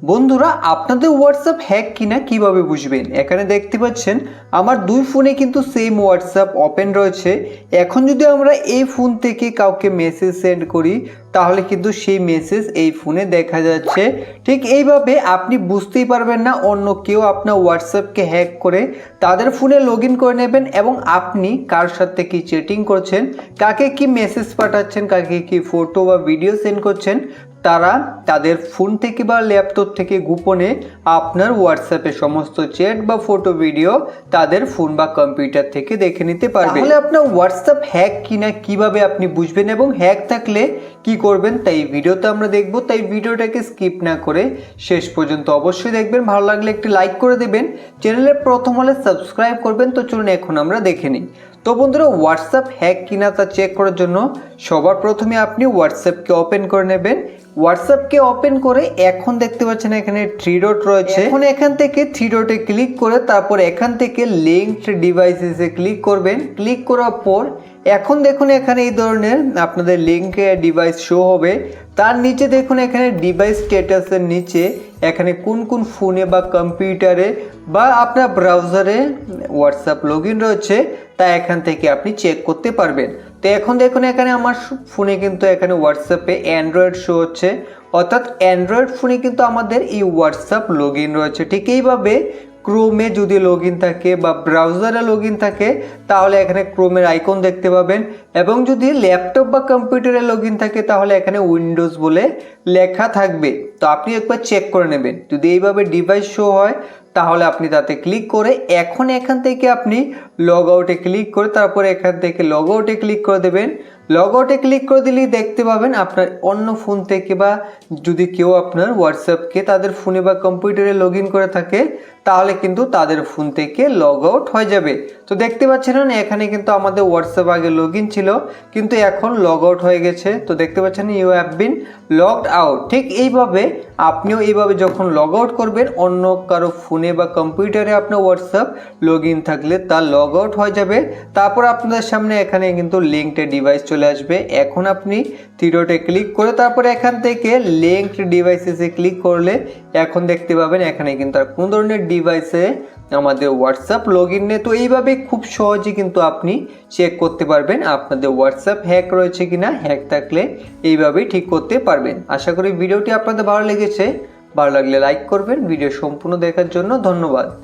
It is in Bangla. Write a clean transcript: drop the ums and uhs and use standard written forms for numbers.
বন্ধুরা আপনাদের হোয়াটসঅ্যাপ হ্যাক কিনা কিভাবে বুঝবেন? এখানে দেখতে পাচ্ছেন আমার দুই ফোনে কিন্তু সেম হোয়াটসঅ্যাপ ওপেন রয়েছে। এখন যদি আমরা এই ফোন থেকে কাউকে মেসেজ সেন্ড করি তাহলে কিন্তু সেই মেসেজ এই ফোনে দেখা যাচ্ছে। ঠিক এইভাবে আপনি বুঝতেই পারবেন না অন্য কেউ আপনার হোয়াটসঅ্যাপকে হ্যাক করে তাদের ফোনে লগ ইন করে নেবেন এবং আপনি কার সাথে কি চ্যাটিং করছেন, কাকে কি মেসেজ পাঠাচ্ছেন, কাকে কি ফটো বা ভিডিও সেন্ড করছেন, তারা তাদের ফোন থেকে বা ল্যাপটপ থেকে গোপনে আপনার হোয়াটসঅ্যাপে সমস্ত চ্যাট বা ফটো ভিডিও তাদের ফোন বা কম্পিউটার থেকে দেখে নিতে পারবে। তাহলে আপনার হোয়াটসঅ্যাপ হ্যাক কিনা কিভাবে আপনি বুঝবেন এবং হ্যাক থাকলে কি করবেন তাই ভিডিওতে আমরা দেখব। তাই ভিডিওটাকে স্কিপ না করে শেষ পর্যন্ত অবশ্যই দেখবেন। ভালো লাগলে একটি লাইক করে দেবেন, চ্যানেলে প্রথম হলে সাবস্ক্রাইব করবেন। তো চলুন এখন আমরা দেখে নিই। তো বন্ধুরা হোয়াটসঅ্যাপ হ্যাক কিনা তা চেক করার জন্য সবার প্রথমে আপনি হোয়াটসঅ্যাপকে ওপেন করে নেবেন। হোয়াটসঅ্যাপকে ওপেন করে এখন দেখতে পাচ্ছেন এখানে থ্রি ডট রয়েছে। এখন এখান থেকে থ্রি ডটে ক্লিক করে তারপর এখান থেকে লিঙ্কড ডিভাইসেসে ক্লিক করবেন। ক্লিক করার পর এখন দেখুন এখানে এই ধরনের আপনাদের লিঙ্ক ডিভাইস শো হবে। তার নিচে দেখুন এখানে ডিভাইস স্ট্যাটাসের নিচে এখানে কোন কোন ফোনে বা কম্পিউটারে বা আপনার ব্রাউজারে হোয়াটসঅ্যাপ লগ ইন রয়েছে তা এখান থেকে আপনি চেক করতে পারবেন। তো এখন দেখুন এখানে আমার ফোনে কিন্তু এখানে হোয়াটসঅ্যাপে অ্যান্ড্রয়েড শো হচ্ছে, অর্থাৎ অ্যান্ড্রয়েড ফোনে কিন্তু আমাদের এই হোয়াটসঅ্যাপ লগ ইন রয়েছে। ঠিক এইভাবে ক্রোমে যদি লগ ইন থাকে বা ব্রাউজারে লগ ইন থাকে তাহলে এখানে ক্রোমের আইকন দেখতে পাবেন, এবং যদি ল্যাপটপ বা কম্পিউটারে লগ ইন থাকে তাহলে এখানে উইন্ডোজ বলে লেখা থাকবে। তো আপনি একবার চেক করে নেবেন। যদি এইভাবে ডিভাইস শো হয় তাহলে আপনি তাতে ক্লিক করে এখন এখান থেকে আপনি লগ আউটে ক্লিক করে তারপরে এখান থেকে লগ আউটে ক্লিক করে দেবেন। লগ আউটে ক্লিক করে দিলেই দেখতে পাবেন আপনার অন্য ফোন থেকে বা যদি কেউ আপনার হোয়াটসঅ্যাপকে তাদের ফোনে বা কম্পিউটারে লগ ইন করে থাকে তাহলে কিন্তু তাদের ফোন থেকে লগ আউট হয়ে যাবে। তো দেখতে পাচ্ছেন এখানে কিন্তু আমাদের হোয়াটসঅ্যাপ আগে লগ ইন ছিল কিন্তু এখন লগ আউট হয়ে গেছে। তো দেখতে পাচ্ছেন you have been logged out. ঠিক এইভাবে আপনিও এইভাবে যখন লগ আউট করবেন অন্য কারো ফোনে বা কম্পিউটারে আপনার হোয়াটসঅ্যাপ লগ ইন থাকলে তা লগ আউট হয়ে যাবে। তারপর আপনাদের সামনে এখানে কিন্তু লিঙ্কড ডিভাইস চলে আসবে। এখন আপনি থ্রি ডটে ক্লিক করে তারপরে এখান থেকে লিঙ্কড ডিভাইসেসে ক্লিক করলে এখন দেখতে পাবেন এখানে কিন্তু আর কোনো ধরনের ডিভাইসে আমাদের হোয়াটসঅ্যাপ লগ ইন নেই। তো এইভাবে খুব সহজে কিন্তু আপনি চেক করতে পারবেন আপনাদের হোয়াটসঅ্যাপ হ্যাক রয়েছে কিনা। হ্যাক থাকলে এইভাবেই ঠিক করতে পারবেন। আশা করি ভিডিওটি আপনাদের ভালো লেগেছে। ভালো লাগলে লাইক করবেন। ভিডিও সম্পূর্ণ দেখার জন্য ধন্যবাদ।